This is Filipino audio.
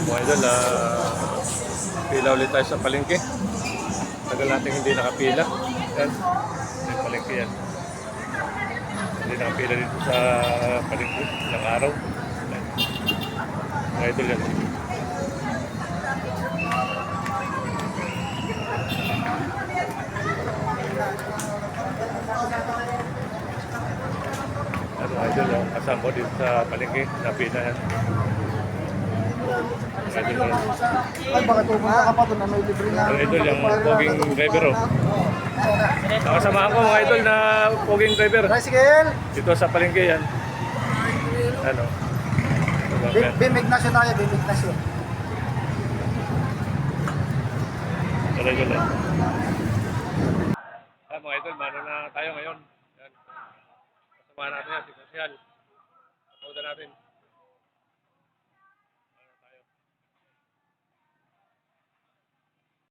Mga idol, pila ulit tayo sa palengke. Tagal natin hindi nakapila. Yan, yung palengke yan. Hindi nakapila dito sa palengke ng araw. Yan. Mga idol yan. Ano idol, kasama ko dito sa palengke. Napila yan. Idol yan. Ay, baka pupunta ka pa doon na may libre na. Idol, yung poging driver, oh. Nakasamahan ko mga idol na poging driver. Tricycle! Dito sa palengke yan. Ano? Bimignas yun tayo, bimignas yun. Tara idol, oh. Mga idol, mano na tayo ngayon. Yan. Kasama natin yan, si Sosyal. Kauda natin.